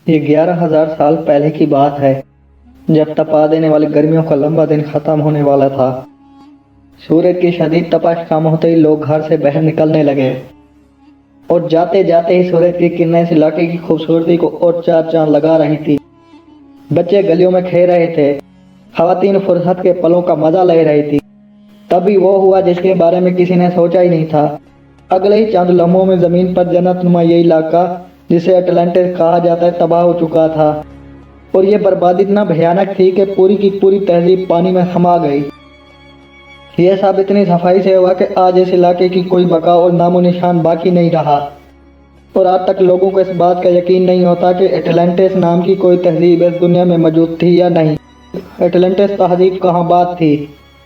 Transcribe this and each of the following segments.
یہ 11,000 سال پہلے کی بات ہے جب تپا دینے والی گرمیوں کا لمبا دن ختم ہونے والا تھا۔ سورج کی شدید تپش کم ہوتے ہی لوگ گھر سے باہر نکلنے لگے اور جاتے جاتے ہی سورج کی کرنیں اس علاقے کی خوبصورتی کو اور چار چاند لگا رہی تھی۔ بچے گلیوں میں کھیل رہے تھے، خواتین فرصت کے پلوں کا مزہ لے رہی تھی۔ تبھی وہ ہوا جس کے بارے میں کسی نے سوچا ہی نہیں تھا۔ اگلے ہی چند لمحوں میں زمین پر جنت نما یہ علاقہ جسے اٹلانٹس کہا جاتا ہے تباہ ہو چکا تھا، اور یہ بربادی اتنا بھیانک تھی کہ پوری کی پوری تہذیب پانی میں سما گئی۔ یہ سب اتنی صفائی سے ہوا کہ آج اس علاقے کی کوئی بقا اور نام و نشان باقی نہیں رہا، اور آج تک لوگوں کو اس بات کا یقین نہیں ہوتا کہ اٹلانٹس نام کی کوئی تہذیب اس دنیا میں موجود تھی یا نہیں۔ اٹلانٹس تہذیب کہاں بات تھی؟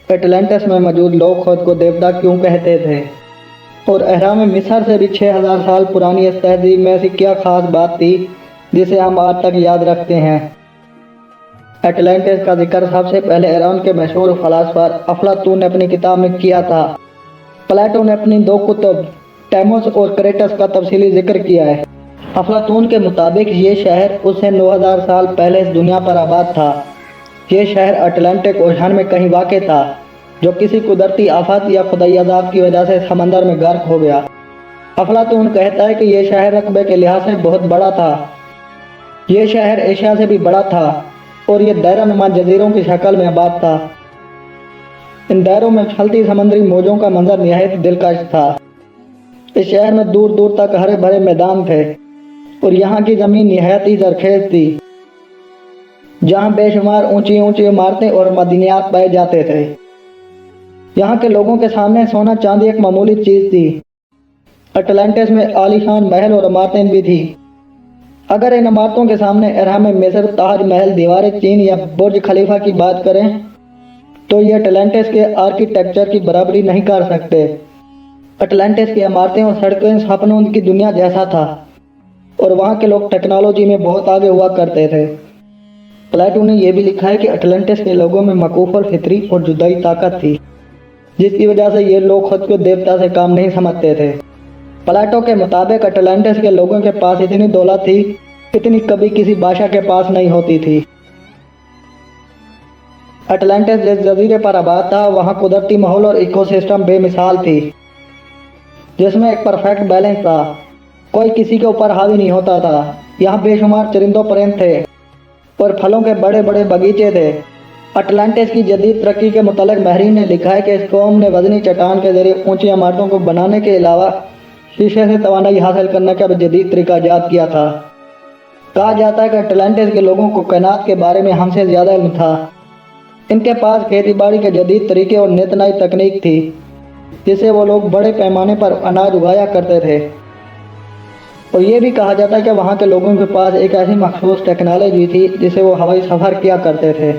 اٹلانٹس میں موجود لوگ خود کو دیوتا کیوں کہتے تھے؟ اور اہرام مصر سے بھی 6,000 سال پرانی اس تہذیب میں ایسی کیا خاص بات تھی جسے ہم آج تک یاد رکھتے ہیں؟ اٹلانٹس کا ذکر سب سے پہلے ایران کے مشہور فلاسفر افلاطون نے اپنی کتاب میں کیا تھا۔ پلیٹو نے اپنی 2 کتب ٹیموس اور کریٹس کا تفصیلی ذکر کیا ہے۔ افلاطون کے مطابق یہ شہر اس سے 9,000 سال پہلے اس دنیا پر آباد تھا۔ یہ شہر اٹلانٹک اوشین میں کہیں واقع تھا جو کسی قدرتی آفت یا خدائی عذاب کی وجہ سے سمندر میں غرق ہو گیا۔ افلاطون کہتا ہے کہ یہ شہر رقبے کے لحاظ سے بہت بڑا تھا۔ یہ شہر ایشیا سے بھی بڑا تھا اور یہ دائرہ نما جزیروں کی شکل میں آباد تھا۔ ان دائروں میں پھیلتی سمندری موجوں کا منظر نہایت دلکش تھا۔ اس شہر میں دور دور تک ہرے بھرے میدان تھے اور یہاں کی زمین نہایت ہی زرخیز تھی، جہاں بے شمار اونچی اونچی عمارتیں اور معدنیات پائے جاتے تھے۔ یہاں کے لوگوں کے سامنے سونا چاندی ایک معمولی چیز تھی۔ اٹلانٹس میں عالی شان محل اور عمارتیں بھی تھیں۔ اگر ان عمارتوں کے سامنے اہرام مصر، تاج محل، دیوار چین یا برج خلیفہ کی بات کریں تو یہ اٹلانٹس کے آرکیٹیکچر کی برابری نہیں کر سکتے۔ اٹلانٹس کی عمارتیں اور سڑکیں سپنوں کی دنیا جیسا تھا، اور وہاں کے لوگ ٹیکنالوجی میں بہت آگے ہوا کرتے تھے۔ پلیٹو نے یہ بھی لکھا ہے کہ اٹلانٹس کے لوگوں میں مکوف اور فطری اور جدائی طاقت تھی، جس کی وجہ سے یہ لوگ خود کو دیوتا سے کام نہیں سمجھتے تھے۔ پلیٹو کے مطابق اٹلانٹس کے لوگوں کے پاس اتنی دولت تھی اتنی کبھی کسی بادشاہ کے پاس نہیں ہوتی تھی۔ اٹلانٹس جس جزیرے پر آباد تھا وہاں قدرتی ماحول اور ایکو سسٹم بے مثال تھی، جس میں ایک پرفیکٹ بیلنس تھا۔ کوئی کسی کے اوپر حاوی نہیں ہوتا تھا۔ یہاں بے شمار چرندوں پرند تھے اور پھلوں کے بڑے بڑے باغیچے تھے۔ اٹلانٹس کی جدید ترقی کے متعلق ماہرین نے لکھا ہے کہ اس قوم نے وزنی چٹان کے ذریعے اونچی عمارتوں کو بنانے کے علاوہ شیشے سے توانائی حاصل کرنے کا بھی جدید طریقہ ایجاد کیا تھا۔ کہا جاتا ہے کہ اٹلانٹس کے لوگوں کو کائنات کے بارے میں ہم سے زیادہ علم تھا۔ ان کے پاس کھیتی باڑی کے جدید طریقے اور نت نئی تکنیک تھی، جس سے وہ لوگ بڑے پیمانے پر اناج اگایا کرتے تھے۔ اور یہ بھی کہا جاتا ہے کہ وہاں کے لوگوں کے پاس ایک ایسی مخصوص ٹیکنالوجی تھی جسے وہ ہوائی سفر کیا کرتے تھے۔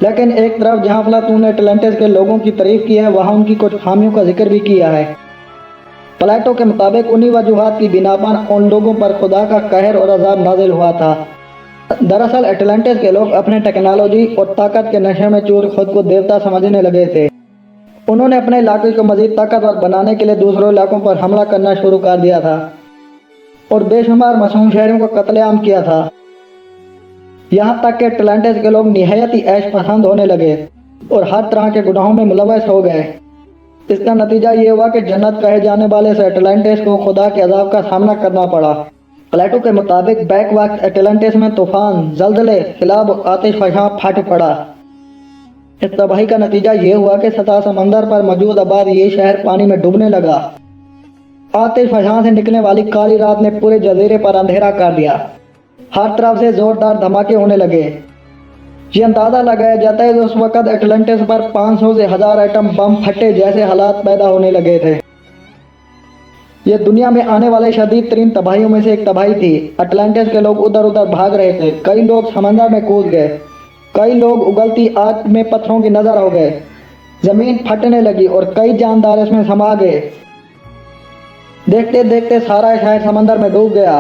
لیکن ایک طرف جہاں افلاطون نے اٹلانٹس کے لوگوں کی تعریف کی ہے، وہاں ان کی کچھ خامیوں کا ذکر بھی کیا ہے۔ پلیٹو کے مطابق انہی وجوہات کی بنا پر ان لوگوں پر خدا کا قہر اور عذاب نازل ہوا تھا۔ دراصل اٹلانٹس کے لوگ اپنے ٹیکنالوجی اور طاقت کے نشے میں چور خود کو دیوتا سمجھنے لگے تھے۔ انہوں نے اپنے علاقے کو مزید طاقتور بنانے کے لیے دوسرے علاقوں پر حملہ کرنا شروع کر دیا تھا اور بے شمار معصوم شہریوں کو قتل عام کیا تھا۔ یہاں تک کہ اٹلانٹس کے لوگ نہایت ہی عیش پسند ہونے لگے اور ہر طرح کے گناہوں میں ملوث ہو گئے۔ اس کا نتیجہ یہ ہوا کہ جنت کہے جانے والے سے اٹلانٹس کو خدا کے عذاب کا سامنا کرنا پڑا۔ پلیٹو کے مطابق بیک وقت اٹلانٹس میں طوفان، زلزلے، سیلاب اور آتش فشاں پھٹ پڑا۔ اس تباہی کا نتیجہ یہ ہوا کہ سطح سمندر پر موجود آباد یہ شہر پانی میں ڈوبنے لگا۔ آتش فشاں سے نکلنے والی کالی رات نے پورے جزیرے پر اندھیرا کر دیا۔ ہر طرف سے زوردار دھماکے ہونے لگے۔ یہ اندازہ لگایا جاتا ہے کہ اس وقت اٹلانٹس پر 500 سے 1000 ایٹم بم پھٹے جیسے حالات پیدا ہونے لگے تھے۔ یہ دنیا میں آنے والے شدید ترین تباہیوں میں سے ایک تباہی تھی۔ اٹلانٹس کے لوگ ادھر ادھر بھاگ رہے تھے۔ کئی لوگ سمندر میں کود گئے، کئی لوگ اگلتی آگ میں پتھروں کی نظر ہو گئے۔ زمین پھٹنے لگی اور کئی جاندار اس میں سما گئے۔ دیکھتے دیکھتے سارا شہر سمندر میں ڈوب گیا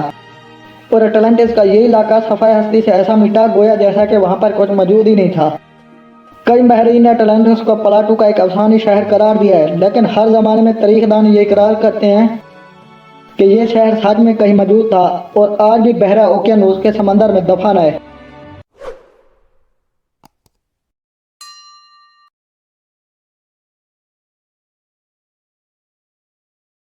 اور اٹلانٹس کا یہ علاقہ صفحہ ہستی سے ایسا مٹا گویا جیسا کہ وہاں پر کچھ موجود ہی نہیں تھا۔ کئی ماہرین نے اٹلانٹس کو پلاٹو کا ایک افسانوی شہر قرار دیا ہے، لیکن ہر زمانے میں تاریخ دان یہ اقرار کرتے ہیں کہ یہ شہر سچ میں کہیں موجود تھا اور آج بھی بحیرہ اوقیانوس کے سمندر میں دفن ہے۔